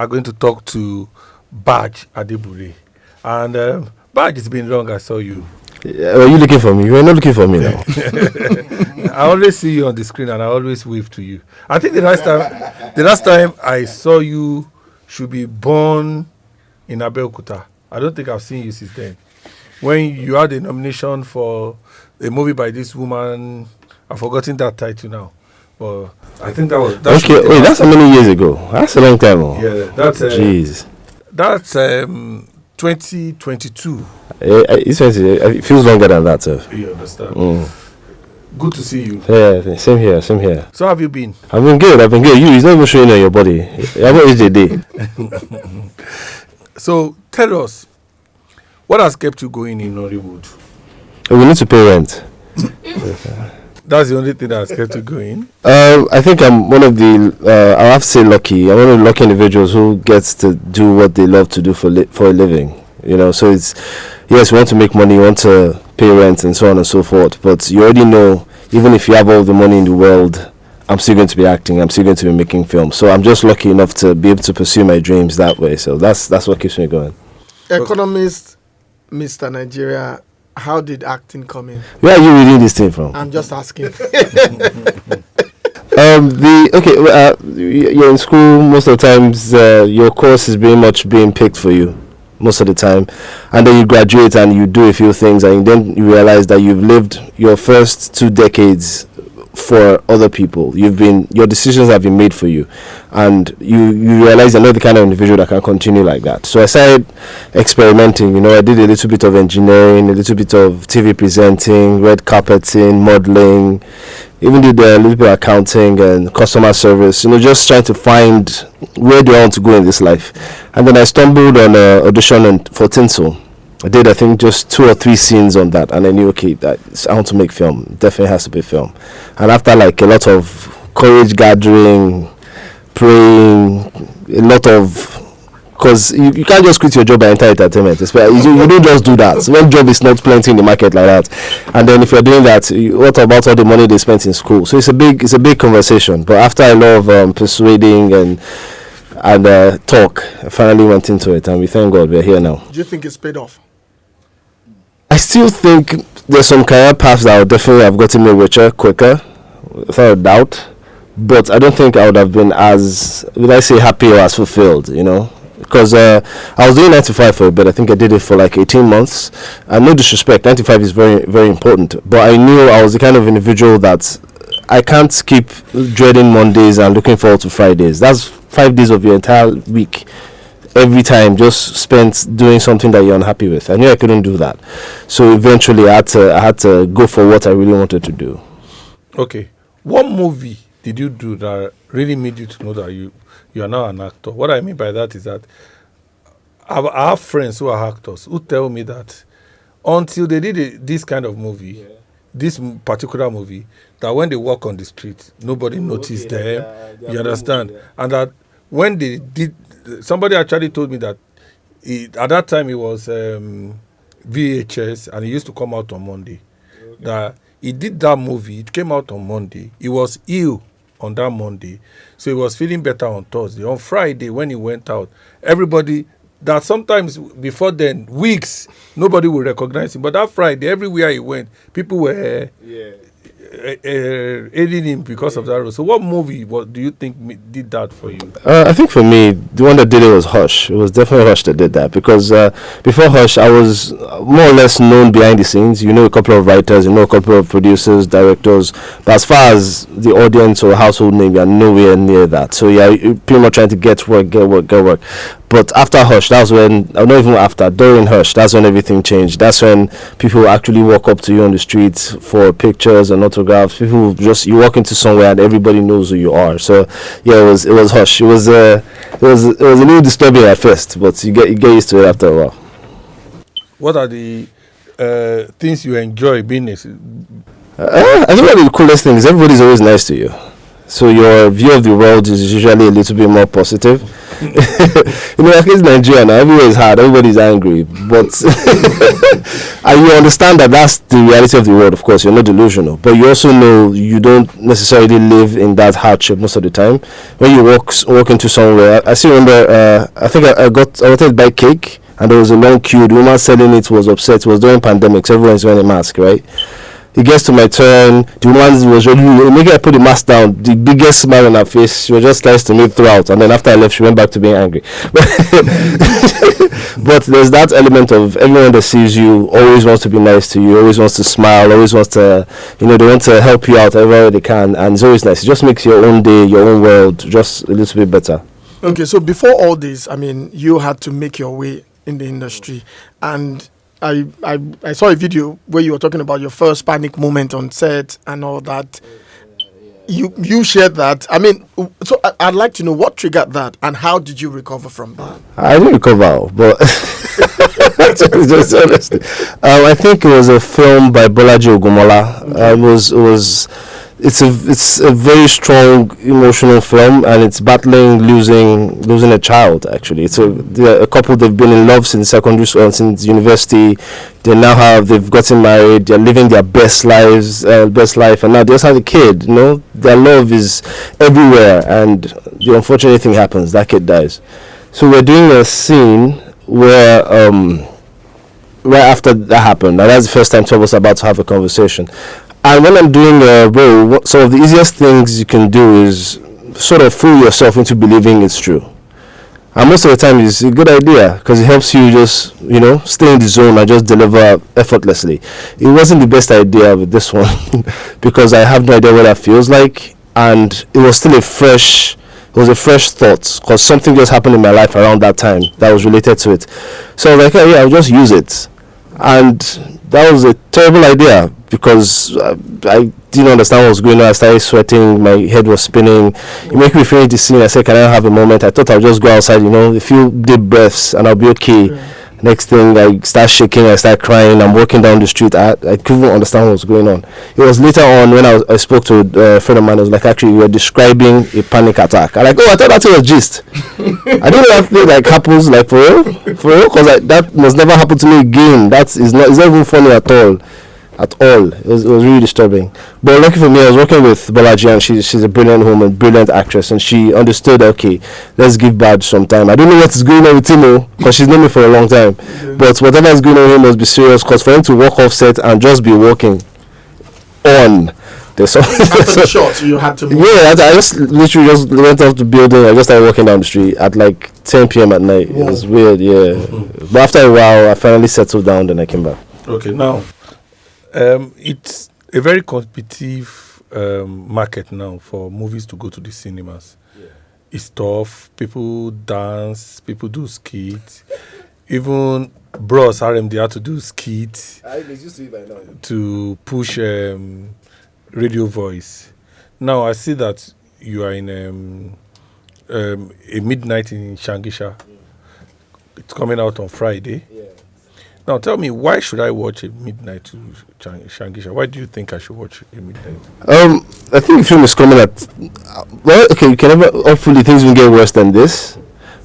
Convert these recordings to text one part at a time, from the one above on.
are going to talk to Baaj Adebule. And Baaj, it's been long I saw you. Are you looking for me? You are not looking for me now. I always see you on the screen and I always wave to you. I think the last time I saw you should be born in Abeokuta. I don't think I've seen you since then. When you had a nomination for a movie by this woman, I've forgotten that title now. But I think that was... Okay, wait, that's how many years ago? That's a long time. Yeah, that's... Jeez. That's 2022. It feels longer than that, sir. You understand? Good to see you. Yeah, same here. So how have you been? I've been good. You, it's not even showing on your body. You haven't aged a day. So tell us, what has kept you going in Nollywood? We need to pay rent. That's the only thing that has kept you going? I think I'm one of the, I have to say lucky. I'm one of the lucky individuals who gets to do what they love to do for a living. You know, so it's, yes, we want to make money, we want to pay rent and so on and so forth. But you already know, even if you have all the money in the world, I'm still going to be acting, I'm still going to be making films. So I'm just lucky enough to be able to pursue my dreams that way. So that's what keeps me going. Economist, Mr. Nigeria, how did acting come in? Where are you reading this thing from? I'm just asking. You're in school most of the times. Your course is very much being picked for you most of the time, and then you graduate and you do a few things, and then you realize that you've lived your first 2 decades for other people. Your decisions have been made for you, and you realize you're not the kind of individual that can continue like that. So I started experimenting. You know, I did a little bit of engineering, a little bit of TV presenting, red carpeting, modeling, even did a little bit of accounting and customer service. You know, just trying to find where do I want to go in this life. And then I stumbled on an audition for Tinsel. I did, I think, just 2 or 3 scenes on that, and I knew, okay, that I want to make film. It definitely has to be film. And after like a lot of courage gathering, praying, a lot of, because you can't just quit your job and enter entertainment. You don't just do that. One job is not plenty in the market like that. And then if you're doing that, what about all the money they spent in school? So it's a big conversation. But after a lot of persuading and talk, I finally went into it, and we thank God we're here now. Do you think it's paid off? I still think there's some career paths that would definitely have gotten me richer quicker, without a doubt. But I don't think I would have been as, would I say, happy or as fulfilled, you know? Because I was doing 9 to 5 for a bit. I think I did it for like 18 months. And no disrespect, 9 to 5 is very, very important. But I knew I was the kind of individual that I can't keep dreading Mondays and looking forward to Fridays. That's 5 days of your entire week. Every time just spent doing something that you're unhappy with. I knew I couldn't do that. So eventually I had to go for what I really wanted to do. Okay. What movie did you do that really made you to know that you are now an actor? What I mean by that is that I have friends who are actors who tell me that until they did this kind of movie, this particular movie, that when they walk on the street, nobody noticed them. You understand? And that when they did, somebody actually told me that at that time it was VHS and it used to come out on Monday. Okay. That he did that movie, it came out on Monday. He was ill on that Monday, so he was feeling better on Thursday. On Friday, when he went out, everybody, that sometimes before then, weeks, nobody would recognize him. But that Friday, everywhere he went, people were aiding him because of that role. So what movie do you think did that for you? I think for me, the one that did it was Hush. It was definitely Hush that did that, because before Hush, I was more or less known behind the scenes. You know a couple of writers, you know a couple of producers, directors, but as far as the audience or household name, you're nowhere near that. So you're pretty much trying to get work. But after Hush, that's when, not even after, during Hush, that's when everything changed. That's when people actually walk up to you on the streets for pictures and autographs. People just, you walk into somewhere and everybody knows who you are. So yeah, it was Hush. It was a little disturbing at first, but you get used to it after a while. What are the things you enjoy being? I think one of the coolest things, everybody's always nice to you. So your view of the world is usually a little bit more positive. Like it's Nigeria now, everywhere is hard, everybody's angry. But and you understand that that's the reality of the world, of course, you're not delusional. But you also know you don't necessarily live in that hardship most of the time. When you walk into somewhere, I still remember, I think I wanted to buy cake, and there was a long queue. The woman selling it was upset. It was during pandemic, so everyone's wearing a mask, right? It gets to my turn. The woman was ready. Make her put the mask down. The biggest smile on her face. She was just nice to me throughout. And then after I left, she went back to being angry. But there's that element of everyone that sees you always wants to be nice to you, always wants to smile, always wants to, they want to help you out everywhere they can. And it's always nice. It just makes your own day, your own world just a little bit better. Okay, so before all this, I mean, you had to make your way in the industry. And I saw a video where you were talking about your first panic moment on set and all that. You shared that. I mean, so I'd like to know what triggered that and how did you recover from that? I didn't recover, but just honestly, I think it was a film by Bolaji Ogumola. It's a very strong emotional film, and it's battling losing a child. Actually, it's a couple. They've been in love since secondary school, since university. They've gotten married. They're living their best life, and now they just have a kid. Their love is everywhere, and the unfortunate thing happens. That kid dies. So we're doing a scene where right after that happened, and that's the first time two of us are about to have a conversation. And when I'm doing a role, some of the easiest things you can do is sort of fool yourself into believing it's true. And most of the time it's a good idea because it helps you just, stay in the zone and just deliver effortlessly. It wasn't the best idea with this one because I have no idea what that feels like. And it was still a fresh thought because something just happened in my life around that time that was related to it. So I was like, I'll just use it. And that was a terrible idea because I didn't understand what was going on. I started sweating, my head was spinning. It made me finish the scene. I said, can I have a moment? I thought I'll just go outside, a few deep breaths and I'll be okay. Yeah. Next thing, I start shaking, I start crying. I'm walking down the street. I couldn't understand what was going on. It was later on when I spoke to a friend of mine. I was like, actually, you were describing a panic attack. I'm like, I thought that was gist. I didn't know that thing happens for real, because that must never happen to me again. It's not even funny at all. It was really disturbing. But lucky for me, I was working with Bolaji, and she's a brilliant woman, brilliant actress, and she understood, okay, let's give Baaj some time. I don't know what is going on with him because she's known me for a long time. Yeah. But whatever is going on with him must be serious because for him to walk off set and just be walking on. After the shot, you had to move. Yeah, I just literally just went off the building. I just started walking down the street at 10 p.m. at night. Whoa. It was weird, yeah. Mm-hmm. But after a while, I finally settled down, then I came back. Okay, now. It's a very competitive market now for movies to go to the cinemas. Yeah. It's tough. People dance. People do skits. Even Bros RMD had to do skits to push radio voice. Now I see that you are in a Midnight in Shangisha. It's coming out on Friday. Yeah. Now, tell me, why should I watch a Midnight in Shangisha? Why do you think I should watch a Midnight? I think the film is coming at... you can never... Hopefully, things will get worse than this.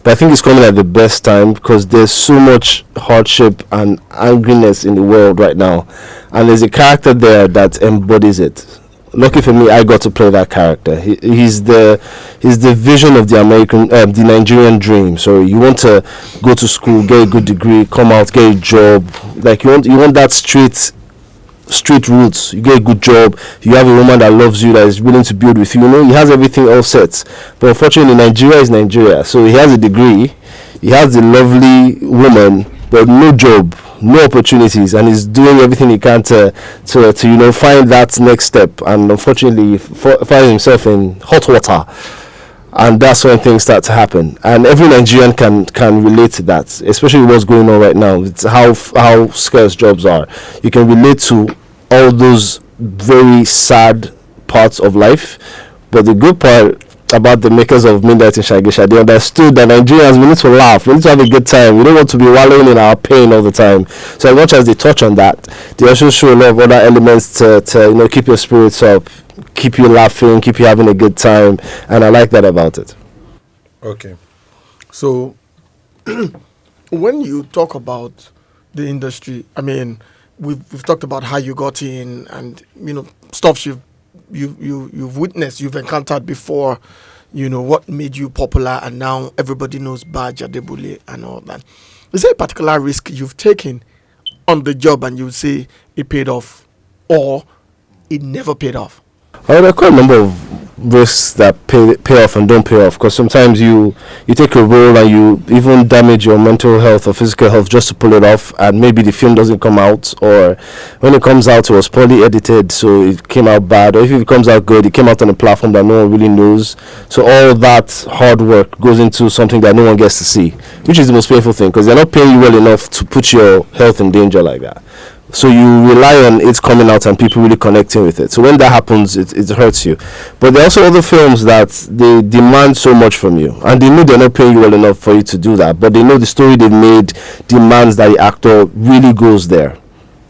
But I think it's coming at the best time because there's so much hardship and angriness in the world right now. And there's a character there that embodies it. Lucky for me, I got to play that character. He's the vision of the Nigerian dream. So you want to go to school, get a good degree, come out, get a job. You want that street roots. You get a good job. You have a woman that loves you, that is willing to build with you. He has everything all set. But unfortunately, Nigeria is Nigeria. So he has a degree. He has a lovely woman, but no job, no opportunities, and he's doing everything he can to find that next step, and unfortunately finds himself in hot water, and that's when things start to happen. And every Nigerian can relate to that, especially what's going on right now. It's how scarce jobs are. You can relate to all those very sad parts of life, but the good part about the makers of Midnight In Shangisha. They understood that Nigerians, we need to laugh, we need to have a good time. We don't want to be wallowing in our pain all the time. So as much as they touch on that, they also show a lot of other elements to keep your spirits up, keep you laughing, keep you having a good time, and I like that about it. Okay. So, when you talk about the industry, I mean, we've talked about how you got in, and stuff you've witnessed, you've encountered before. What made you popular, and now everybody knows Baaj Adebule and all that. Is there a particular risk you've taken on the job, and you say it paid off, or it never paid off? There are quite a number of risks that pay off and don't pay off, because sometimes you take a role and you even damage your mental health or physical health just to pull it off, and maybe the film doesn't come out, or when it comes out it was poorly edited so it came out bad, or if it comes out good, it came out on a platform that no one really knows. So all that hard work goes into something that no one gets to see, which is the most painful thing, because they're not paying you well enough to put your health in danger like that. So you rely on it coming out and people really connecting with it. So when that happens, it hurts you. But there are also other films that they demand so much from you, and they know they're not paying you well enough for you to do that, but they know the story they've made demands that the actor really goes there,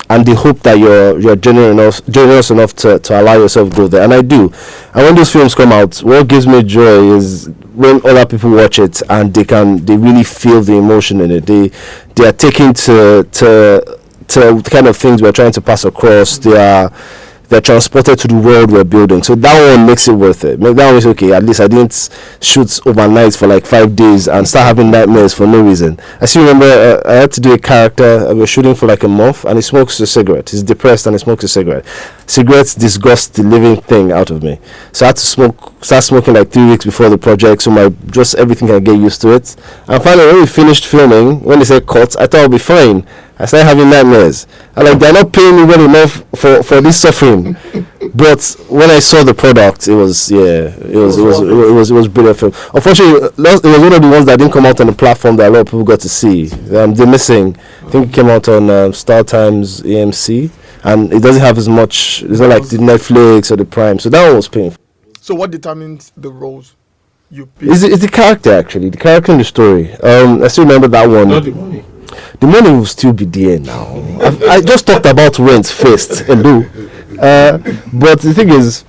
and they hope that you're generous enough to allow yourself to go there. And I do. And when those films come out, what gives me joy is when other people watch it and they really feel the emotion in it. They are taken to the kind of things we're trying to pass across. They're transported to the world we're building. So that one makes it worth it. That one is okay. At least I didn't shoot overnight for like 5 days and start having nightmares for no reason. I still remember I had to do a character. We were shooting for like a month, and he smokes a cigarette. He's depressed and he smokes a cigarette. Cigarettes disgust the living thing out of me. So I had to start smoking like 3 weeks before the project, so everything can get used to it. And finally, when we finished filming, when they said cut, I thought I'll be fine. I started having nightmares. And they're not paying me well enough for this suffering. But when I saw the product, it was brilliant film. Unfortunately, it was one of the ones that didn't come out on the platform that a lot of people got to see. They're missing. I think it came out on Star Times AMC, and it doesn't have as much. It's not like the Netflix or the Prime. So that one was painful. So what determines the roles you pick? It's the character, actually. The character in the story. I still remember that one. Not the money. The money will still be there now. I just talked about rent first. Hello. But the thing is,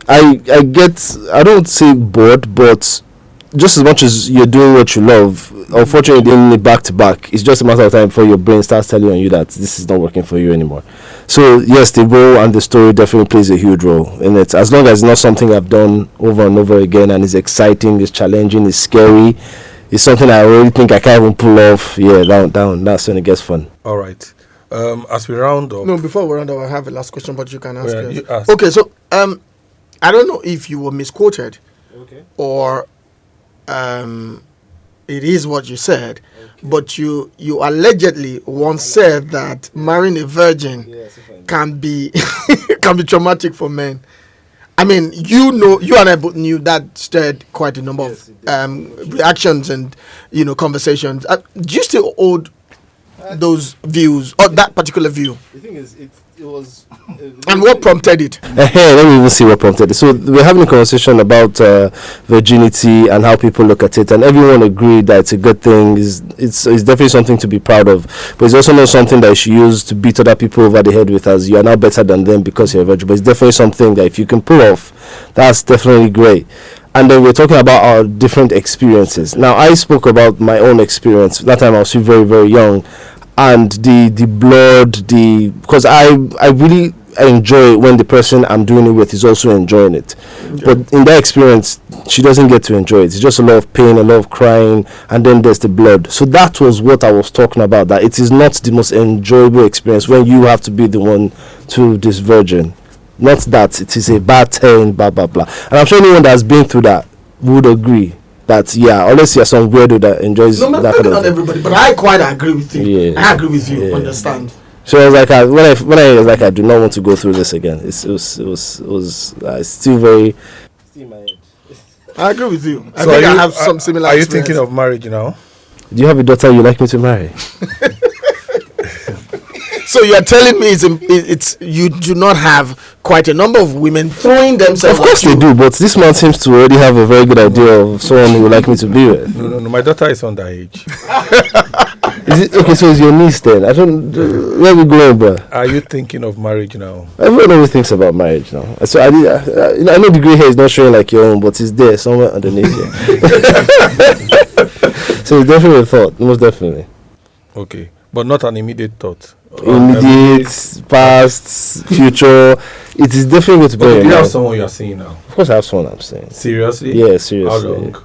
I don't say bored, but just as much as you're doing what you love, unfortunately, doing it back to back, it's just a matter of time before your brain starts telling you that this is not working for you anymore. So yes, the role and the story definitely plays a huge role in it. As long as it's not something I've done over and over again, and it's exciting, it's challenging, it's scary, it's something I really think I can't even pull off. Yeah, down. That's when it gets fun. All right. As we round up. No, before we round up, I have a last question, but you can ask. You ask. Okay, so I don't know if you were misquoted, or it is what you said, but you allegedly once said that marrying a virgin can be can be traumatic for men. I mean, you and I both knew that stirred quite a number of reactions and conversations. Do you still hold those views, or that particular view? The thing is, it was. And what prompted it? Let me even see what prompted it. So we're having a conversation about virginity and how people look at it, and everyone agreed that it's a good thing. It's definitely something to be proud of, but it's also not something that you should use to beat other people over the head with, as you are now better than them because you're a virgin. But it's definitely something that if you can pull off, that's definitely great. And then we're talking about our different experiences. Now, I spoke about my own experience. That time I was still very, very young. And the blood, because I really enjoy when the person I'm doing it with is also enjoying it. Okay. But in that experience, she doesn't get to enjoy it. It's just a lot of pain, a lot of crying, and then there's the blood. So that was what I was talking about, that it is not the most enjoyable experience when you have to be the one to this virgin. Not that it is a bad thing, blah, blah, blah. And I'm sure anyone that has been through that would agree that, unless you're some weirdo that enjoys that kind of thing. Not everybody, but I quite agree with you. Yeah. I agree with you, understand. So I was like, when I was like, I do not want to go through this again. It was still very... Still in my head. I agree with you. I think I have some similar Are you thinking of marriage now? Do you have a daughter you like me to marry? So you're telling me it's you do not have quite a number of women throwing themselves. Of course they do, but this man seems to already have a very good idea of someone who would like me to be with. No. My daughter is underage. Is it okay? So it's your niece then? I don't. Where we going, bro? Are you thinking of marriage now? Everyone always thinks about marriage now. So I know the grey hair is not showing like your own, but it's there somewhere underneath here. So it's definitely a thought, most definitely. Okay, but not an immediate thought. Immediate, past, future. It is definitely going to be. Okay, do you have someone you are seeing now? Of course, I have someone I'm saying. Seriously? Yeah, seriously. How long?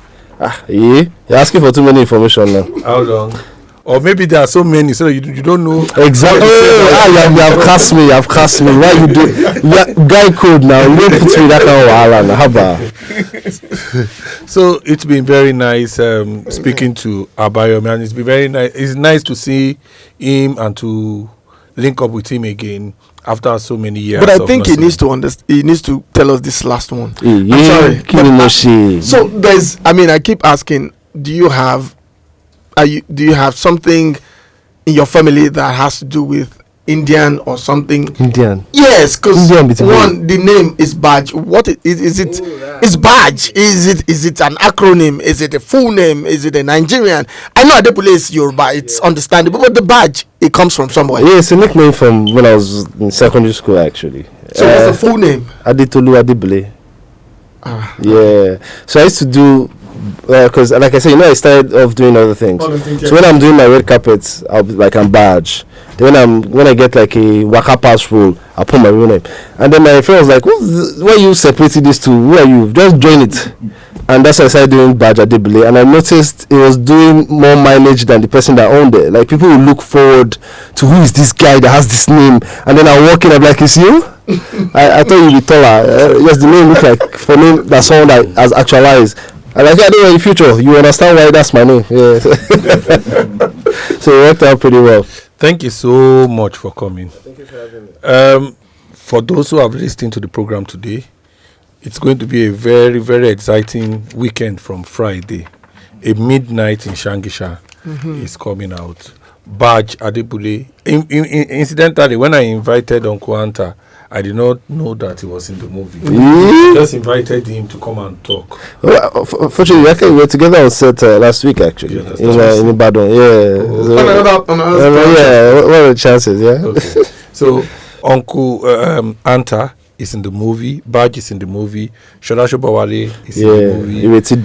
Yeah. You're asking for too many information now. How long? Or maybe there are so many, so you don't know. Exactly. You have cast me. Why you do? Guy code now. You don't put me that kind of wahala now. How about? So it's been very nice speaking to Abayo, man. It's been very nice. It's nice to see him and to link up with him again after so many years. But I think he needs to understand. He needs to tell us this last one. Yeah, I'm sorry. So there's. I mean, I keep asking. Do you have something in your family that has to do with Indian or something? Indian. Yes, because one, the name is Baaj. What is it? It's Baaj. Is it an acronym? Is it a full name? Is it a Nigerian? I know Adebule is Yoruba. It's understandable, but the Baaj, it comes from somewhere. Yeah, it's a nickname from when I was in secondary school, actually. So what's the full name? Adetolu Adebule. Yeah. So I used to do. Because like I said, I started off doing other things. So when I'm doing my red carpets, I'll be like I'm Baaj. Then when I get like a waka pass role, I'll put my real name. And then my friend was like, why are you separating these two? Who are you? Just join it. And that's why I started doing Baaj Adebule. And I noticed it was doing more mileage than the person that owned it. Like people will look forward to who is this guy that has this name. And then I walk in, I'm like, it's you? I thought you'd be taller. Yes, the name look like for me that's someone that has actualized. I like I know in the future. You understand why that's my name. Yeah. So it worked out pretty well. Thank you so much for coming. Thank you for having me. For those who have listened to the program today, it's going to be a very, very exciting weekend from Friday. A Midnight in Shangisha is coming out. Baaj Adebule. Incidentally, when I invited Uncle Anta, I did not know that he was in the movie. Just invited him to come and talk. Well, fortunately, we were together on set last week, actually, in Ibadan. Yeah. What are the chances? Yeah. Okay. So, Uncle Anta is in the movie. Baaj is in the movie. Shola Shobawale is in the movie. Ireti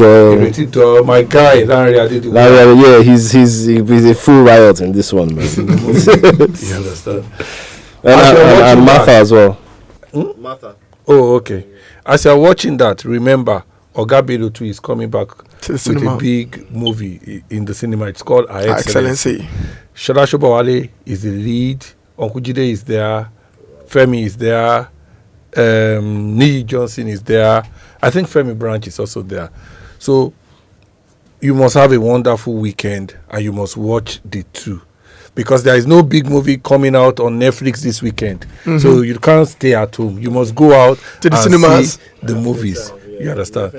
Dor. My guy, Larry Adedule. Yeah, he's a full riot in this one, man. He's in the movie. You understand? And Martha as well. Martha. Oh, okay. As you're watching that, remember, Oga Bello 2 is coming back to the with cinema. a big movie in the cinema. It's called Our Excellency. Shola Shobawale is the lead. Uncle Jide is there. Femi is there. Niyi Johnson is there. I think Femi Branch is also there. So you must have a wonderful weekend and you must watch the two. Because there is no big movie coming out on Netflix this weekend. So you can't stay at home. You must go out to the and cinemas. see the movies. You understand?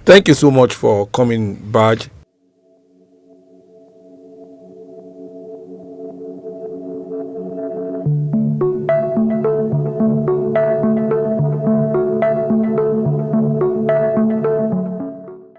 Thank you so much for coming, Baaj.